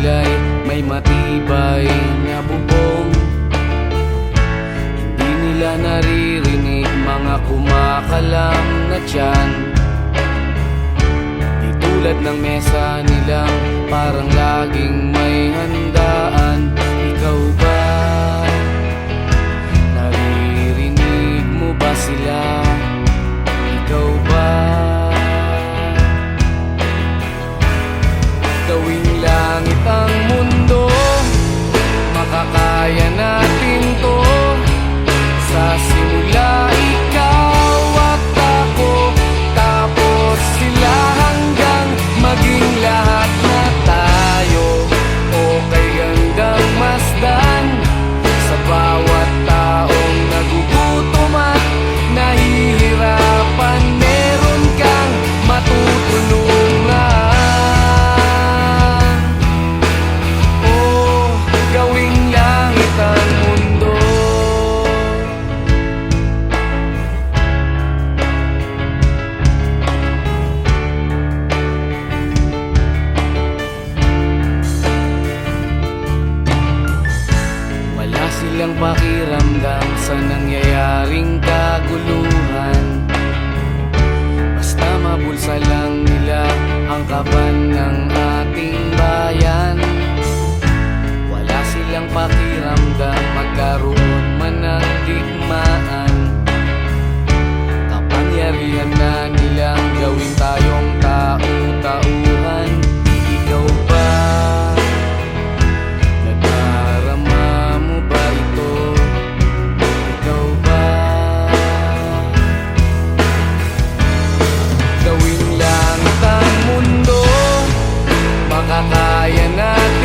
sila'y may matibay na bubong. Hindi nila naririnig mga kumakalam na tiyan. Di tulad ng mesa nilang parang laging may handaan. Ikaw ba? Naririnig mo ba sila? Ikaw ba? Gawing langit ang mundo, makakaya natin to. Sa simula ikaw at ako, tapos sila hanggang maging lahat na tayo. Okay hanggang masdan sa bawat taong nagugutom at nahihirapan. Meron kang matutulungan. Gawing langit ang mundo. Wala silang pakiramdam sa nangyayaring kaguluhan. Basta mabulsa lang nila ang kaban ng ating bayan. Wala silang pakiramdam magkaroon man ng digmaan. Kapangyarihan na nilang gawin tayong tau-tauhan. Ikaw ba? Nadarama mo ba ito? Ikaw ba? Gawing langit ang mundo, makakaya natin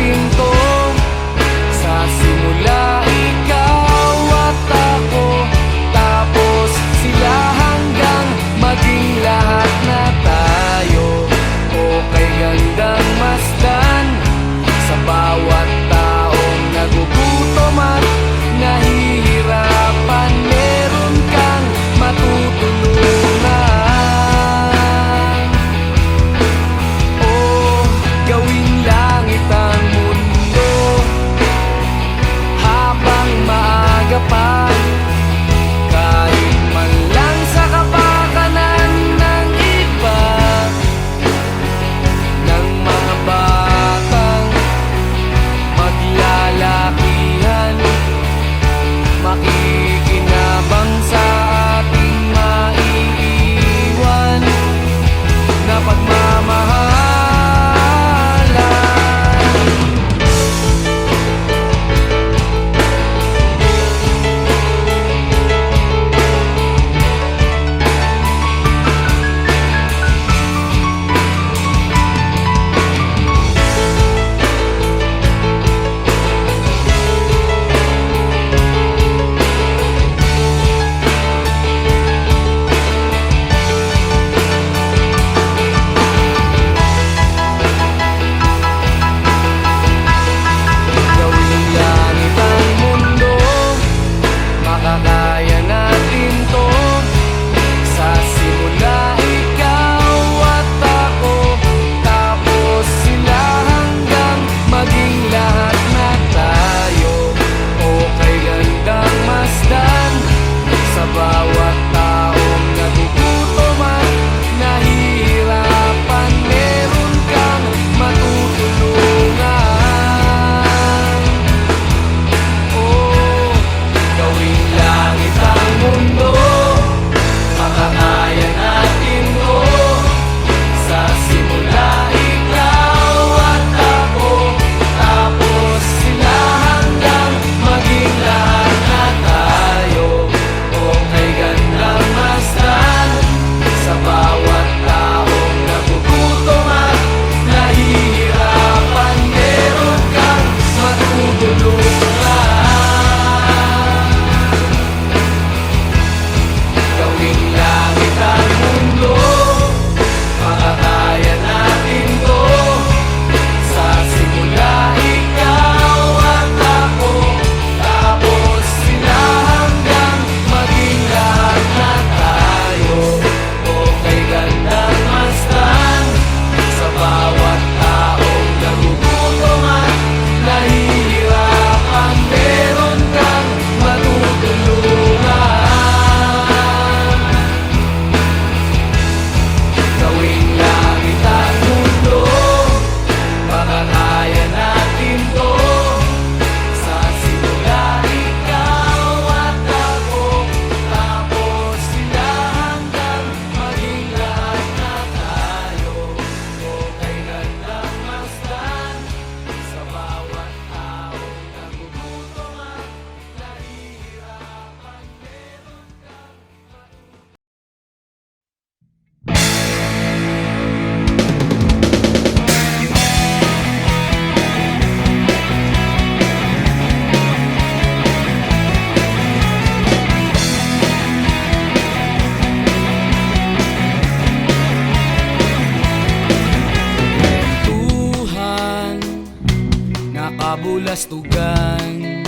kabulastugan.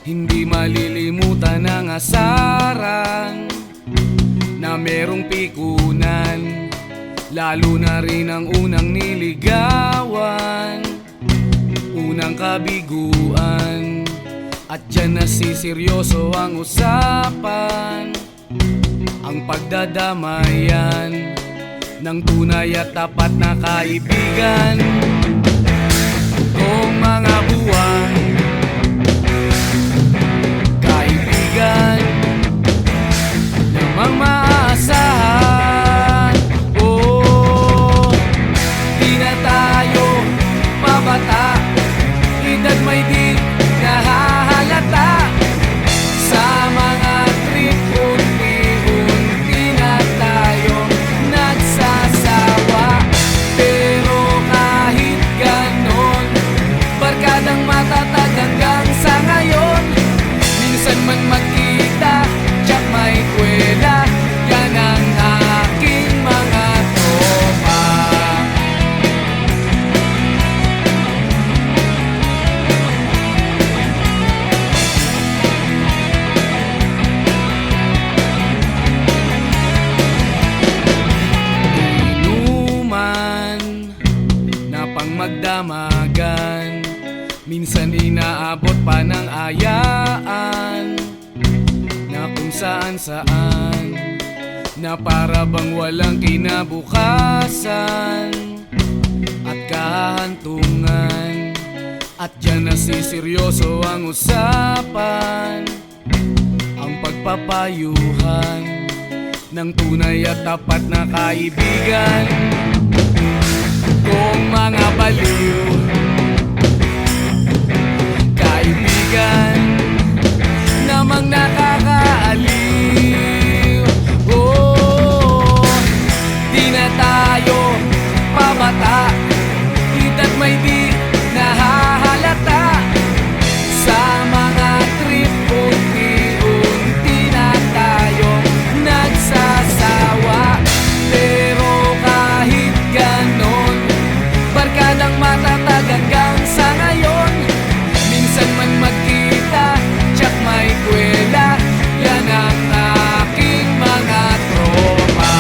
Hindi malilimutan ang asaran na merong pikunan, lalo na rin ang unang niligawan, unang kabiguan. At dyan nasiseryoso ang usapan, ang pagdadamayan ng tunay at tapat na kaibigan. Kung mga buwan, kaibigan namang maaasahan. Oh, di na tayo mabata, edad may di nahahalata. Sa mga trip, unti-unti na tayong nagsasawa. Pero kahit ganon, barkadang matatag hanggang sa ngayon. Minsan man magkita, tsak may kwela, yan ang aking mga tropa. Inuman na pang magdamagan, minsan inaabot pa ng ayaan, na kung saan-saan, na para bang walang kinabukasan at kahantungan. At dyan nasiseryoso ang usapan, ang pagpapayuhan ng tunay at tapat na kaibigan. Kung mga baliw, kaibigan namang nakakaaliw. Oh, di na tayo pabata, edad may di nahahalata. Sa mga trip, unti-unti na tayong nagsasawa. Pero kahit ganon, barkadang matatag hanggang sa ngayon. Minsan man magkita, tsak may kwela, yan ang aking mga tropa.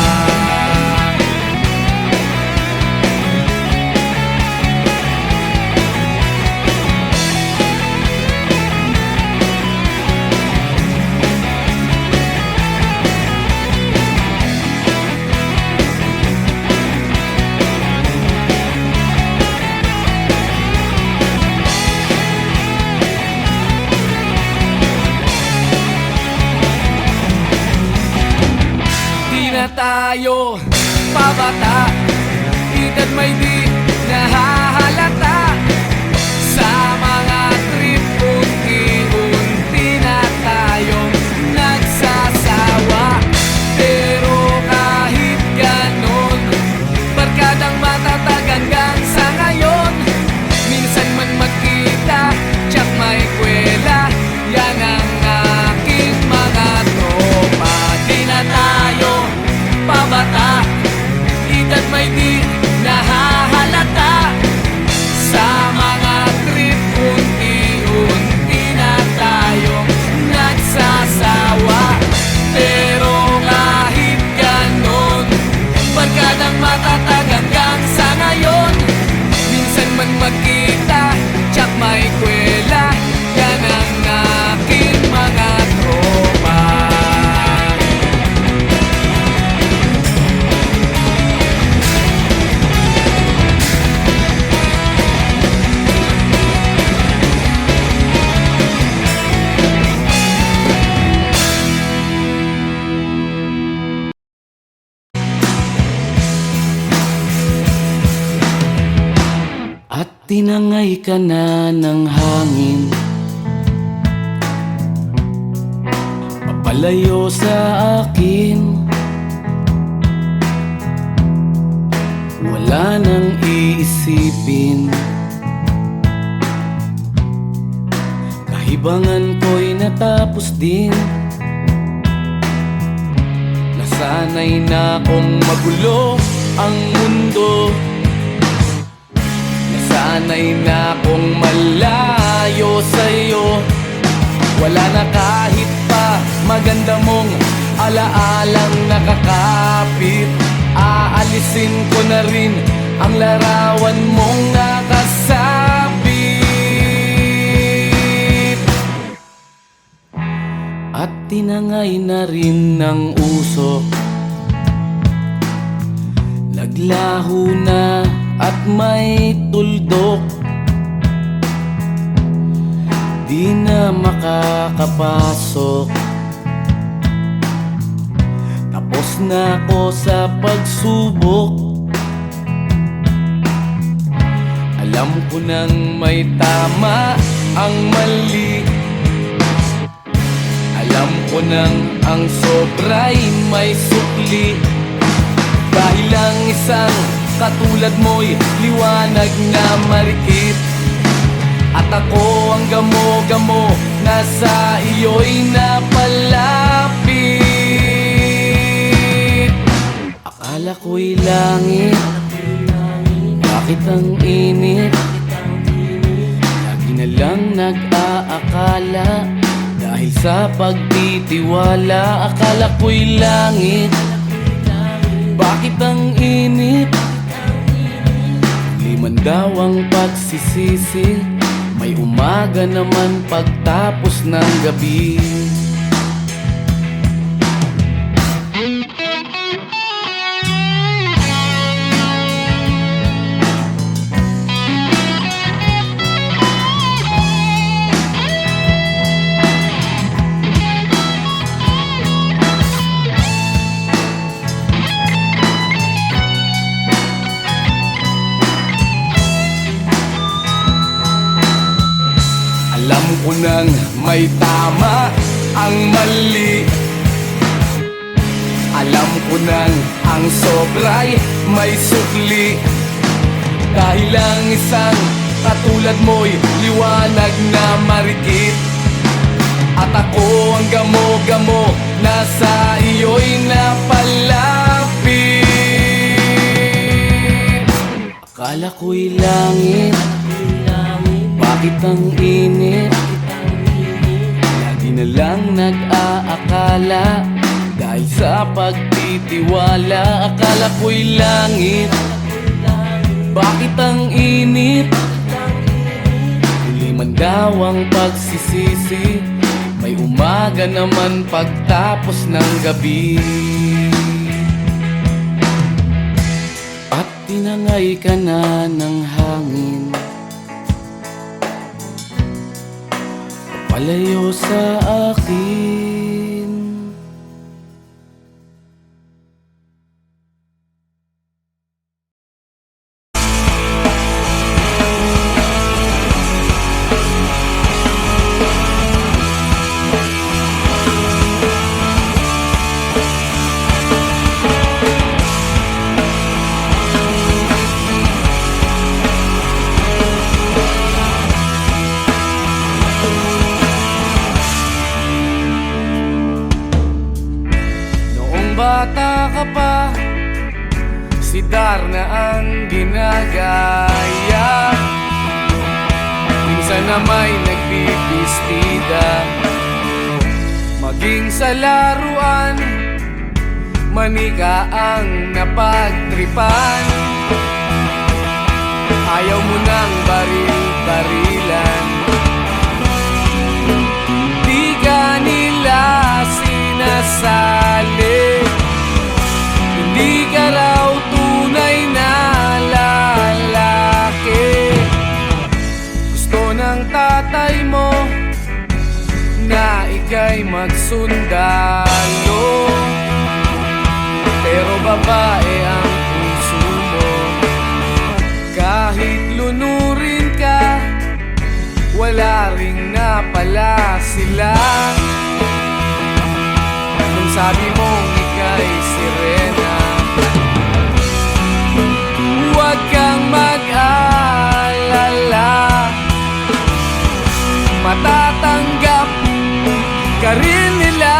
Na tayo pabata, edad may di nahahalata. Sa mga trip, unti-unti na tayong nagsasawa. Pero kahit ganon, barkadang matatag hanggang sa ngayon. Minsan man magkita, tsak may kwela, yan ang aking mga tropa. Di na tayo pabata, edad may di nahahalata. Sa mga trip, unti-unti na tayong nagsasawa. Pero kahit ganon, barkadang matatag hanggang sa ngayon. Minsan man magkita, tsak may kwela, yan ang aking mga tropa. At tinangay ka na ng hangin, papalayo sa akin. Wala nang iisipin, kahibangan ko'y natapos din. Nasanay na kong magulo ang mundo, Sana'y na kung malayo sa'yo. Wala na kahit pa maganda mong alaalang nakakapit. Aalisin ko na rin ang larawan mong nakasabit. At tinangay na rin ng usok, naglaho na at may tuldok. Di na makakapasok. Tapos na ako sa pagsubok. Alam ko nang may tama ang mali. Alam ko nang ang sobra'y may sukli. Dahil lang isang katulad mo'y liwanag na marikit. At ako ang gamo-gamo na sa iyo'y napalapit. Akala ko'y langit, bakit ang init? Lagi na lang nag-aakala, dahil sa pagtitiwala. Akala ko'y langit, bakit ang init? Liman daw ang pagsisisi, may umaga naman pagtapos ng gabi. Alam ko nang may tama ang mali. Alam ko nang ang sobra'y may sukli. Dahil lang isang katulad mo'y liwanag na marikit. At ako ang gamo-gamo na sa iyo'y napalapit. Akala ko'y langit, bakit ang init? Lagi na lang nag-aakala, dahil sa pagtitiwala. Akala ko'y langit, bakit ang init? Huli man daw ang pagsisisi, may umaga naman pagtapos ng gabi. At tinangay ka na ng hangin, palayo sa akin. Bata ka pa, si Darna ang ginagaya. Minsan na may nagbibistida, maging sa laruan, manika ang napagtripan. Ayaw mo nang baril-barilan, di ka nila sinasali. Hindi ka raw tunay na lalaki. Gusto ng tatay mo na ika'y magsundalo, pero babae ang puso mo. Kahit lunurin ka, wala ring napala sila. Nung sabi mong ika'y sirena, huwag kang mag-alala, matatanggap ka rin nila.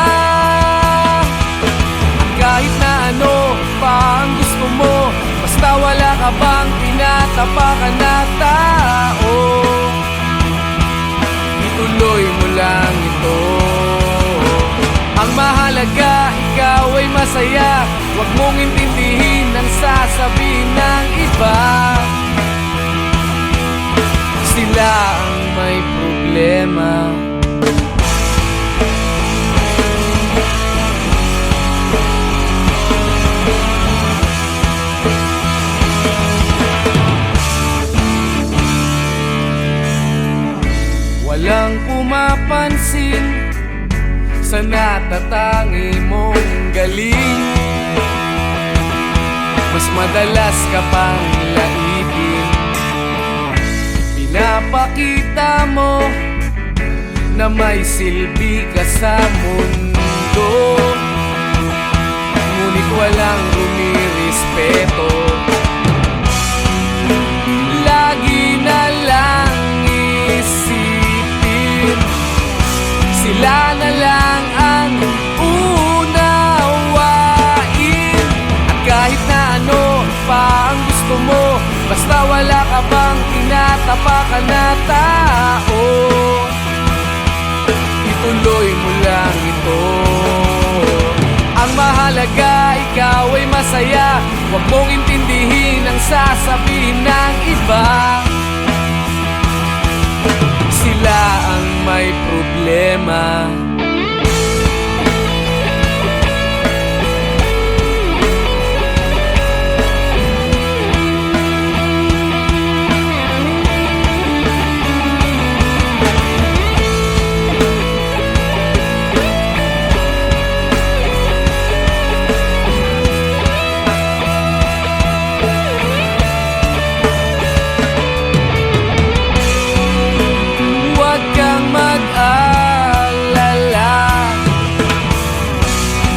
At kahit na ano pa ang gusto mo, basta wala ka bang tinatago, tinatapakan na tao. Ituloy mo lang ito. Ang mahalaga, ikaw ay masaya. Huwag mong intindihin ang sasabihin ng iba. Sila ang may problema. Walang pumapansin sa natatangi mong galing. Mas madalas ka pang laipin. Pinapakita mo na may silbi ka sa mundo, ngunit walang rumirespeto. Lagi na lang isipin, sila na lang ang unawain. At kahit na ano pa ang gusto mo, basta wala ka bang tinatapakan na tao, ituloy mo lang ito. Ang mahalaga, ikaw ay masaya. Huwag mong intindihin ang sasabihin ng iba. Sila ang may problema.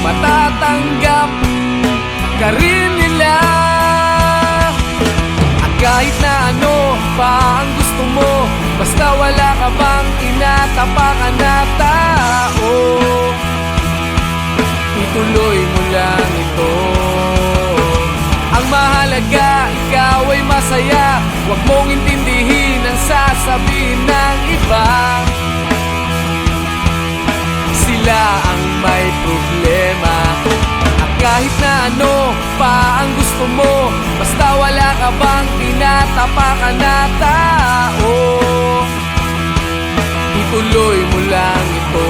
Matatanggap ka rin nila. At kahit na ano pa ang gusto mo, basta wala ka bang tinatapakan na tao, ituloy mo lang ito. Ang mahalaga, ikaw ay masaya. Huwag mong intindihin ang sasabihin ng iba. Sila ang may problema. At kahit na ano pa ang gusto mo, basta wala ka bang tinatapakan na tao, ituloy mo lang ito.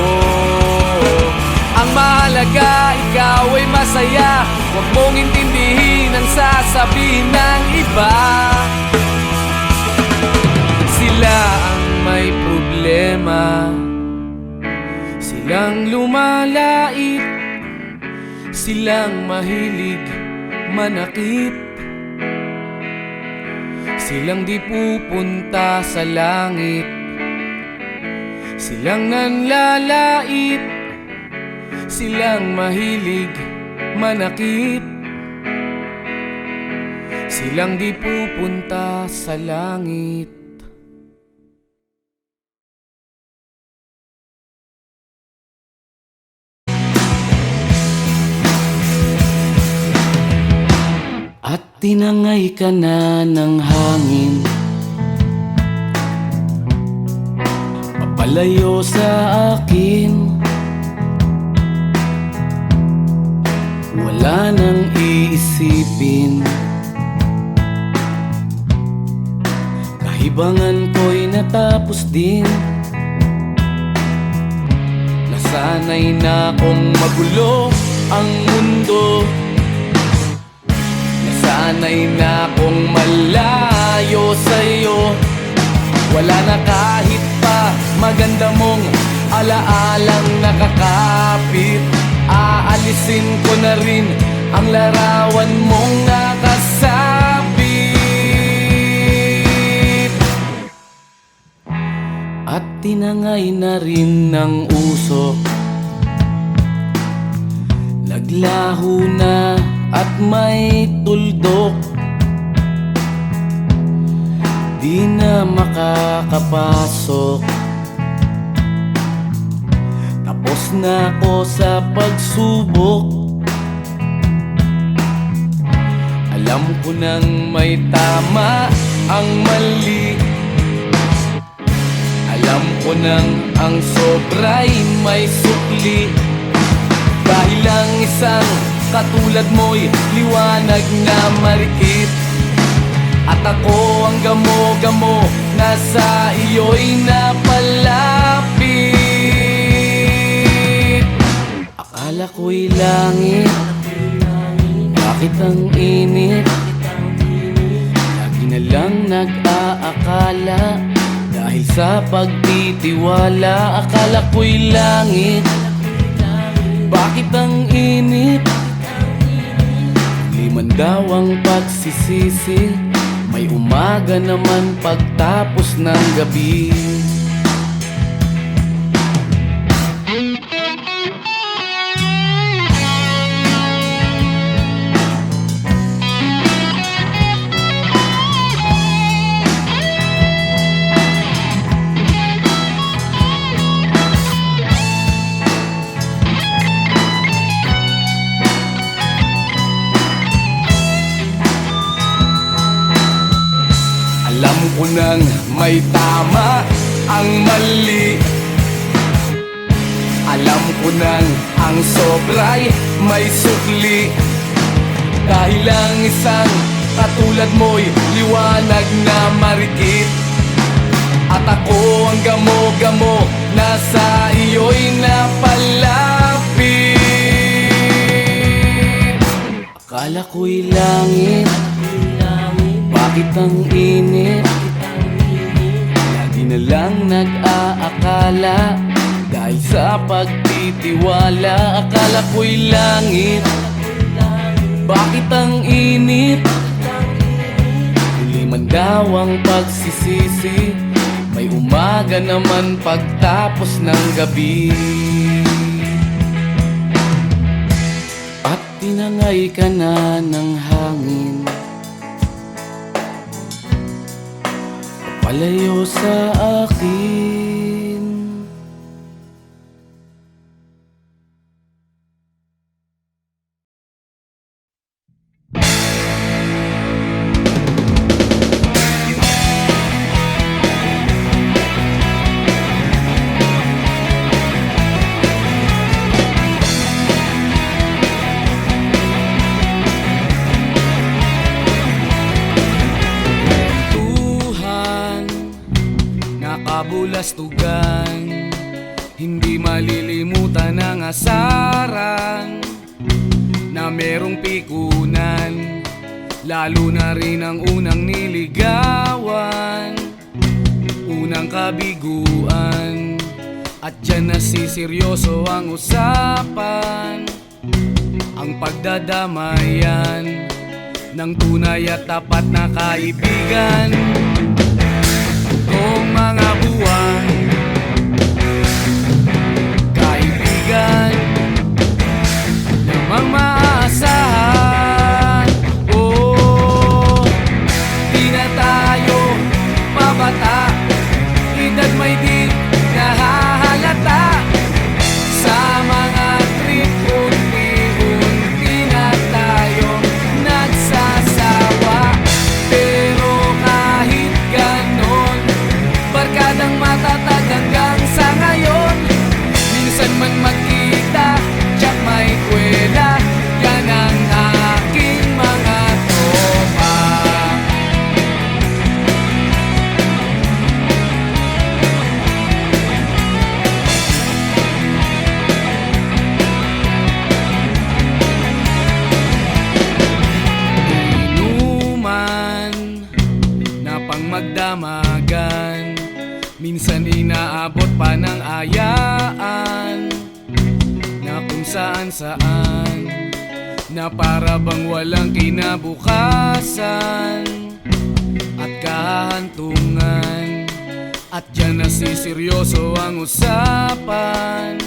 Ang mahalaga, ikaw ay masaya. Huwag mong intindihin ang sasabihin ng iba. Sila ang may problema. Silang lumalait, silang mahilig manakit, silang di pupunta sa langit, silang nanlalait, silang mahilig manakit, silang di pupunta sa langit. At tinangay ka na ng hangin, papalayo sa akin. Wala nang iisipin, kahibangan ko'y natapos din. Nasanay na kong magulo ang mundo, sanay na kong malayo sa'yo. Wala na kahit pa maganda mong alaalang nakakapit. Aalisin ko na rin ang larawan mong nakasabit. At tinangay na rin ng usok, naglaho na at may tuldok. Di na makakapasok, tapos na ako sa pagsubok. Alam ko nang may tama ang mali. Alam ko nang ang sobra'y may sukli. Dahil lang isang katulad mo'y liwanag na marikit. At ako ang gamo-gamo na sa iyo'y napalapit. Akala ko'y langit, bakit ang init? Lagi na lang nag-aakala, dahil sa pagtitiwala. Akala ko'y langit, bakit ang init? Liman daw ang pagsisisi, may umaga naman pagtapos ng gabi. Alam ko nang may tama ang mali. Alam ko nang ang sobra'y may sukli. Dahil lang isang katulad mo'y liwanag na marikit. At ako ang gamo-gamo na sa iyo'y napalapit. Akala ko'y langit, bakit ang init? Lagi na lang nag-aakala, dahil sa pagtitiwala. Akala ko'y langit, bakit ang init? Huli man daw ang pagsisisi, may umaga naman pagtapos ng gabi. At tinangay ka na ng hangin, palayo sa akin. Kabulastugan, hindi malilimutan ang asaran na merong pikunan, lalo na rin ang unang niligawan, unang kabiguan. At dyan nasiseryoso ang usapan, ang pagdadamayan ng tunay at tapat na kaibigan. Kung mga buwan, kaibigan, namang maaasahan. Oh, di na tayo mabata, edad may di nahahalata. Sa mga trip, unti-unti na tayo nagsasawa. Pero kahit ganon, barkadang matatag hanggang sa ngayon. Minsan man magkita, tsak may kwela, yan ang aking mga tropa. Inuman na pang magdamagan, minsan inaabot pa ng ayaan, na kung saan-saan, na para bang walang kinabukasan at kahantungan. At dyan nasiseryoso ang usapan,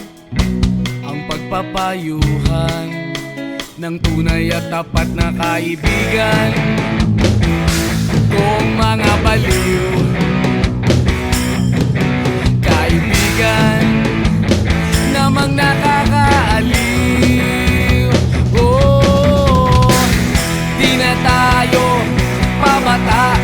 ang pagpapayuhan ng tunay at tapat na kaibigan. Kung mga baliw, kaibigan, namang nakakaaliw. Oh, di na tayo pabata,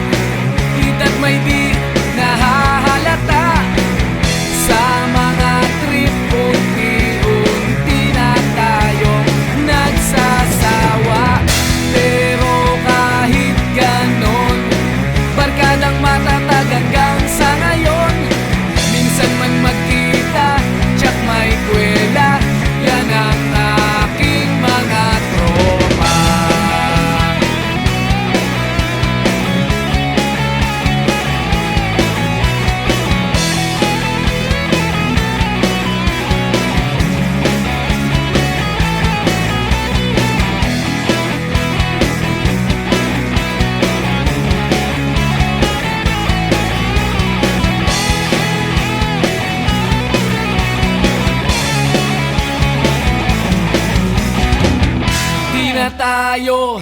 na tayo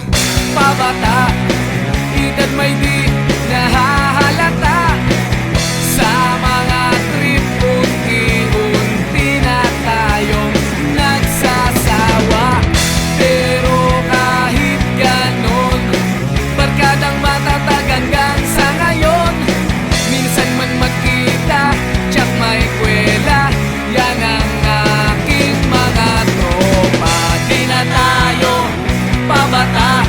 pabata, edad may di nahahalata. Sa mga trip unti-unti na tayong nagsasawa. Pero kahit ganon, barkadang matatag hanggang sa ngayon. Minsan man magkita, tsak may kwela, yan ang aking mga tropa. Di na tayo pabata,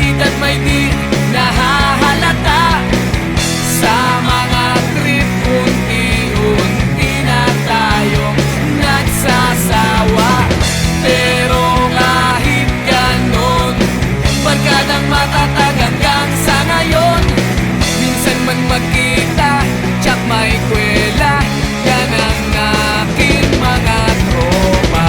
edad may di nahahalata. Sa mga trip unti-unti na tayong nagsasawa. Pero kahit ganon, barkadang matatag hanggang sa ngayon. Minsan man magkita, tsak may kwela, yan ang aking mga tropa.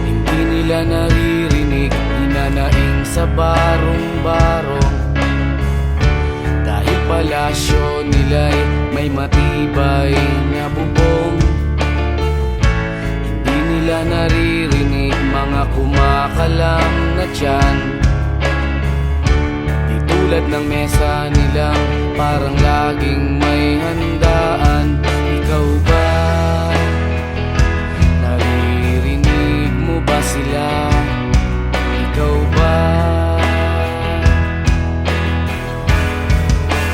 Hindi nila naririnig, hinanaing sa barong-barong. Dahil palasyo nila'y may matibay na bubong. Hindi nila naririnig mga kumakalam na tiyan. Di tulad ng mesa nilang parang laging may handaan. Ikaw ba? Naririnig mo ba sila? Ikaw ba?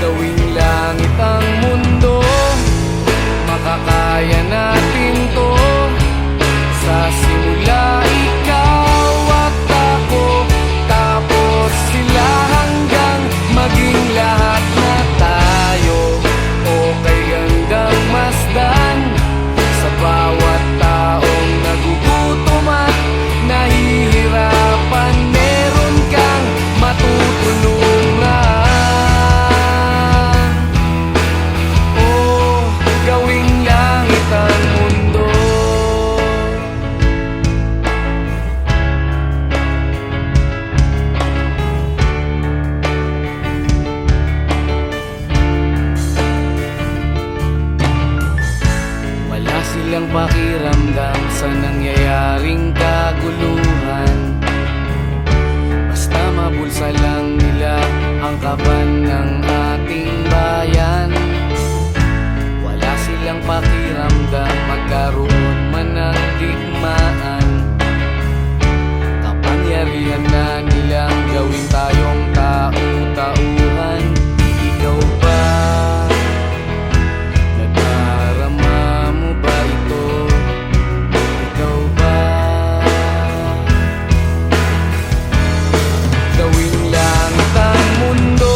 Gawing langit ang mundo, makakaya natin to. Sa simula ikaw at ako, tapos sila hanggang maging lahat na tayo. Okay hanggang masdan sa bawat taong nagugutom at nahihirapan. Meron kang matutulungan. Oh, gawing langit ang mundo. Wala silang pakiramdam sa nangyayaring kaguluhan. Basta mabulsa lang nila ang kaban ng ating bayan. Wala silang pakiramdam magkaroon man ng digmaan. Kapangyarihan na nilang gawin tayong tau-tauhan. Ikaw ba? Nadarama mo ba ito? Ikaw ba? Gawing langit ang mundo,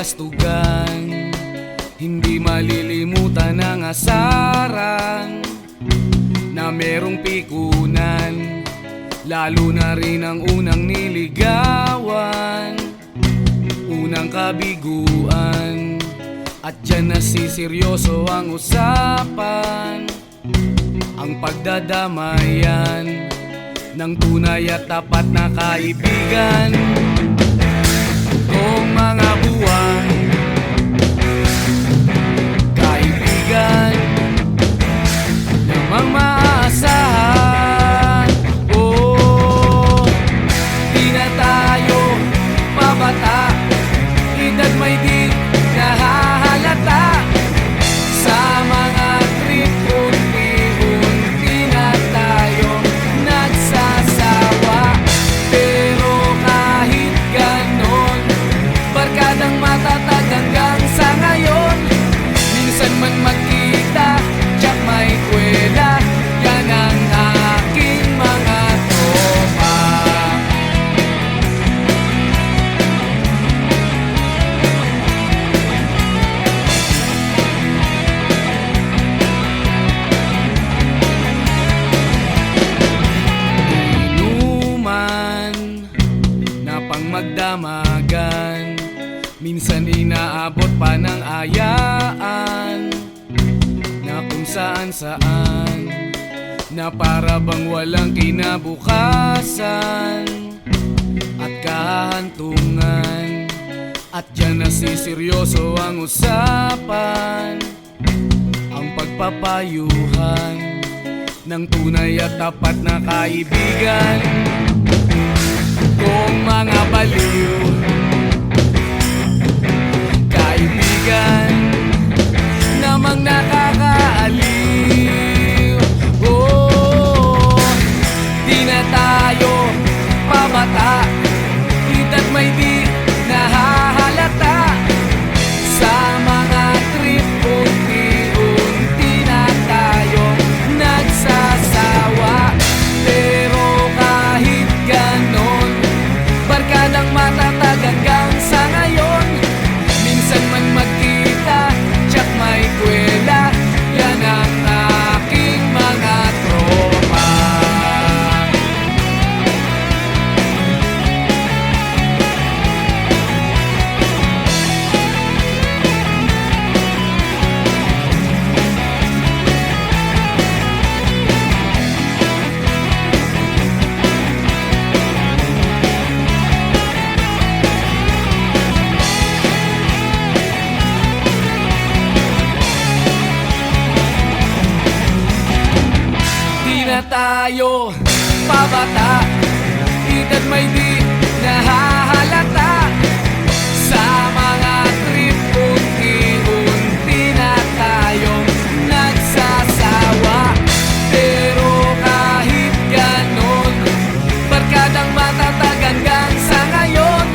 kastugan, hindi malilimutan ang asaran na merong pikunan, lalo na rin ang unang niligawan, unang kabiguan. At dyan nasiseryoso ang usapan, ang pagdadamayan ng tunay at tapat na kaibigan. Kung mga buwan, kaibigan namang maaasahan. Oh, di na tayo mabata, edad may di nahahalata. Sa mga trip, unti-unti na tayo nagsasawa. Pero kahit ganon, barkadang matatag hanggang sa ngayon. Minsan man magkita, tsak may kwela, yan ang aking mga tropa. Inuman na pang magdamagan, minsan inaabot pa ng ayaan, na kung saan-saan, na para bang walang kinabukasan at kahantungan. At dyan nasiseryoso ang usapan, ang pagpapayuhan ng tunay at tapat na kaibigan. Kung mga baliw, kaibigan namang nakakaaliw. Oh, di na tayo pabata, edad may di nahahalata. Sa mga trip, unti-unti na tayo nagsasawa. Pero kahit ganon, barkadang matatag hanggang sa ngayon. Minsan man magkita, tsak may kwela, yan ang aking mga tropa. Na tayo pabata, edad may di nahahalata. Sa mga trip, unti-unti na tayo nagsasawa. Pero kahit ganon, barkadang matatag hanggang sa ngayon.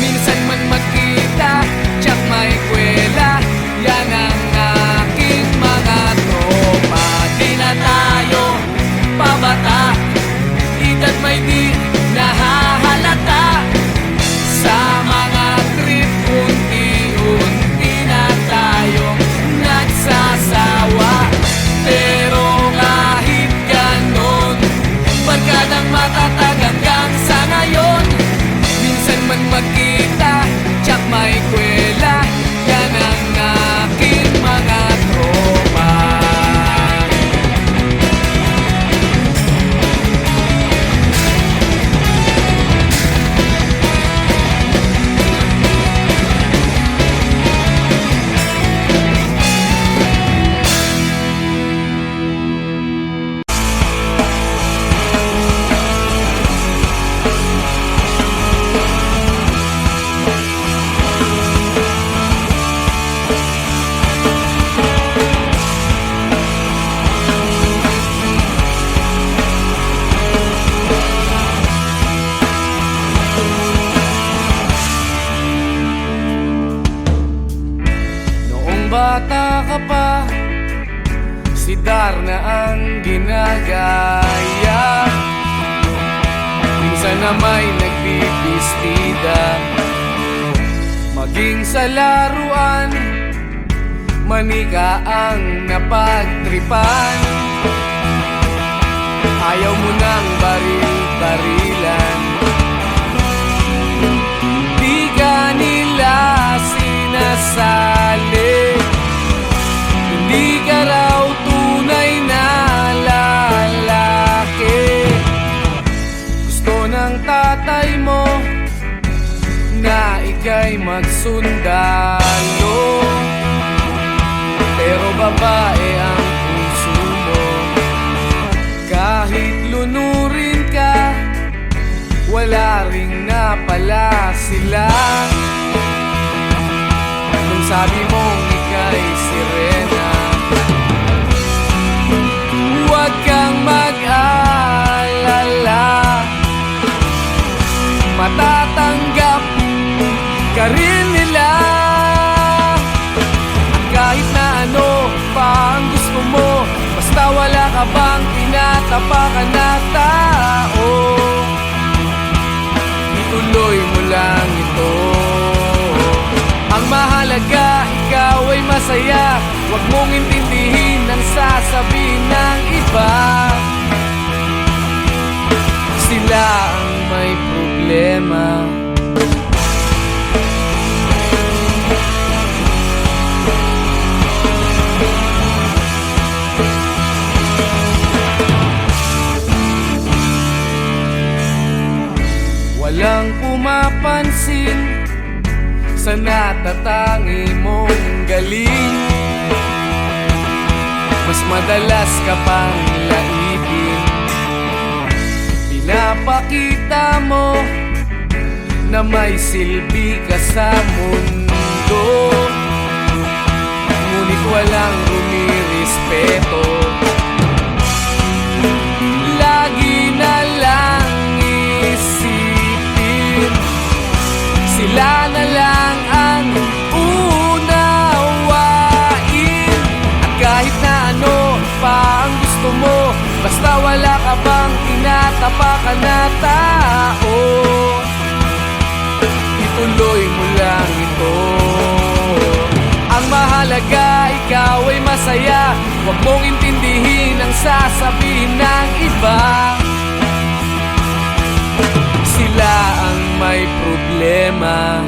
Minsan man magkita, tsak may kwela, yan ang aking mga tropa. Di na tayo pabata, edad may di nahahalata. Sa mga trip, unti-unti na tayo nagsasawa. Pero kahit ganon, barkadang matatag hanggang sa ngayon. Minsan man magkita, tsak may kwela, yan ang aking mga tropa. Bata ka pa, si Darna ang ginagaya. Minsan na may nagbibistida, maging sa laruan, manika ang napagtripan. Ayaw mo nang baril-barilan, di ka nila sinasali. Hindi ka raw tunay na lalaki. Gusto ng tatay mo na ika'y magsundalo, pero babae ang puso mo. Kahit lunurin ka, wala ring napala sila. Nung sabi mong ika'y sirena, huwag kang mag-alala, matatanggap ka rin nila. At kahit na ano pa ang gusto mo, basta wala ka bang tinatapakan na tao, ituloy mo lang ito. Ang mahalaga, ikaw ay masaya. Huwag mong intindihin ang sasabihin ng iba. Sila ang may problema. Walang pumapansin sa natatangi mong galing. Mas madalas ka pang laipin. Pinapakita mo na may silbi ka sa mundo, ngunit walang rumirespeto. Lagi na lang isipin, sila na lang ang unawain. At kahit na ano pa ang gusto mo, basta wala ka bang tinatapakan na tao, ituloy mo lang ito. Ang mahalaga, ikaw ay masaya. Huwag mong intindihin ang sasabihin ng iba. Sila ang may problema.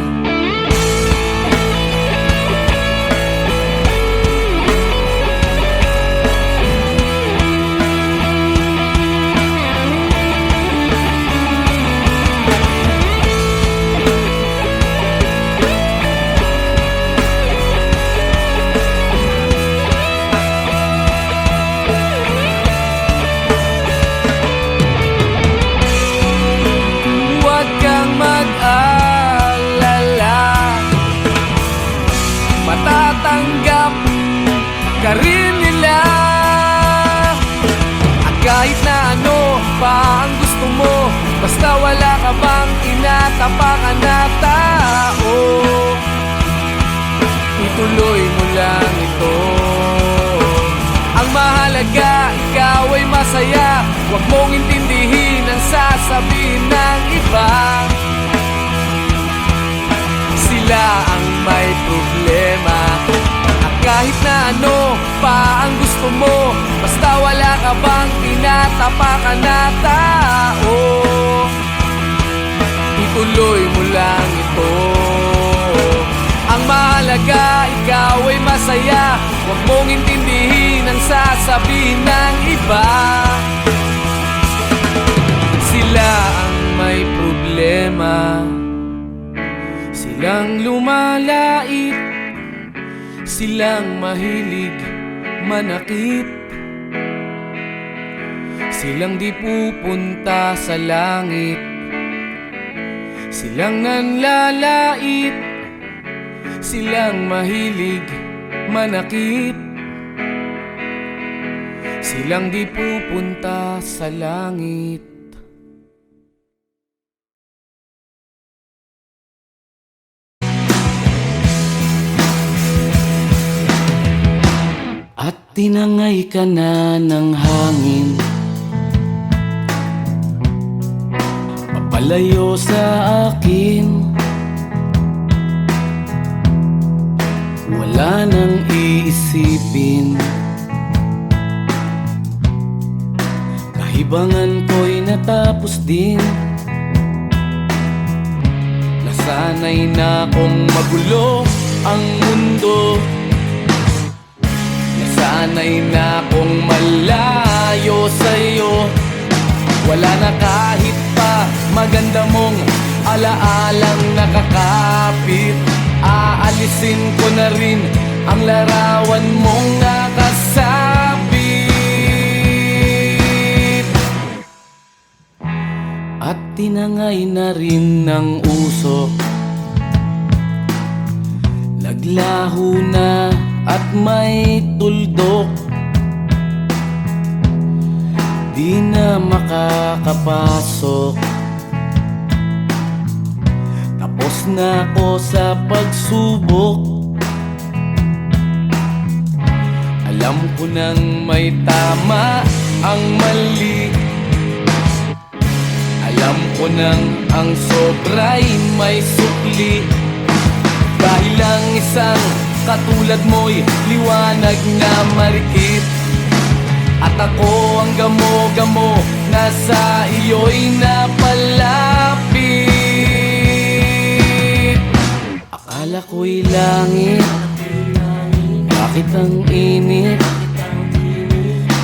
Matatanggap ka rin nila. At kahit na ano pa ang gusto mo, basta wala ka bang tinatapakan na tao, ituloy mo lang ito. Ang mahalaga, ikaw ay masaya. Huwag mong intindihin ang sasabihin ng iba. Sila ang may problema. At kahit na ano pa ang gusto mo, basta wala ka bang tinatapakan na tao, ituloy mo lang ito. Ang mahalaga, ikaw ay masaya. Huwag mong intindihin ang sasabihin ng iba. Sila ang may problema. Silang lumalait, silang mahilig manakit, silang di pupunta sa langit, silang nanlalait, silang mahilig manakit, silang di pupunta sa langit. At tinangay ka na ng hangin, papalayo sa akin. wala nang iisipin. Kahibangan ko'y natapos din. Nasanay na kong magulo ang mundo. Nasanay na kong malayo sa'yo. Wala na kahit pa maganda mong alaalang nakakapit. Aalisin ko na rin ang larawan mong nakasabit. At tinangay na rin ng usok. Naglaho na at may tuldok. Di na makakapasok. Tapos na ako sa pagsubok. Alam ko nang may tama ang mali. Alam ko nang ang sobra'y may sukli. Dahil lang isang katulad mo'y liwanag na marikit. At ako ang gamo-gamo na sa iyo'y napalapit. Akala ko'y langit, bakit ang init?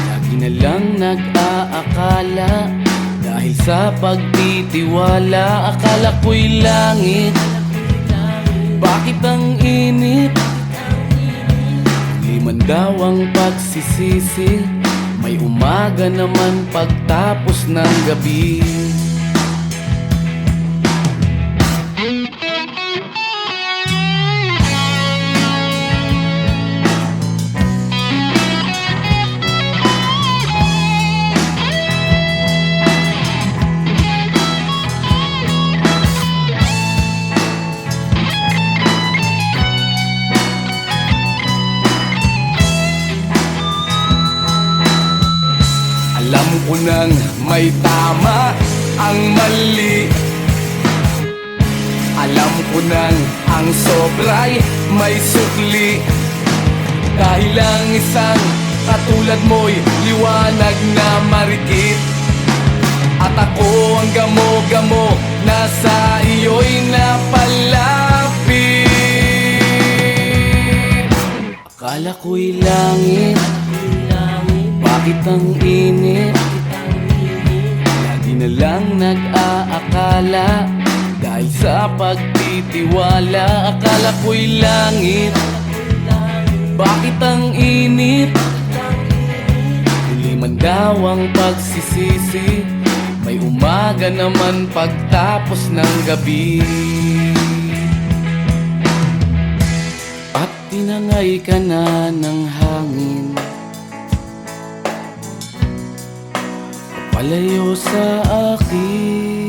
Lagi na lang nag-aakala, dahil sa pagtitiwala. Akala ko'y langit, bakit ang init? Liman daw ang pagsisisi, may umaga naman pagtapos ng gabi. Alam ko nang may tama ang mali. Alam ko nang ang sobra'y may sukli. Dahil lang isang katulad mo'y liwanag na marikit. At ako ang gamo-gamo na sa iyo'y napalapit. Akala ko'y langit, bakit ang init? Lagi na lang nag-aakala, dahil sa pagtitiwala. Akala ko'y langit, bakit ang init? Huli man daw ang pagsisisi, may umaga naman pagtapos ng gabi. At tinangay ka na ng hangin, palayo sa akin.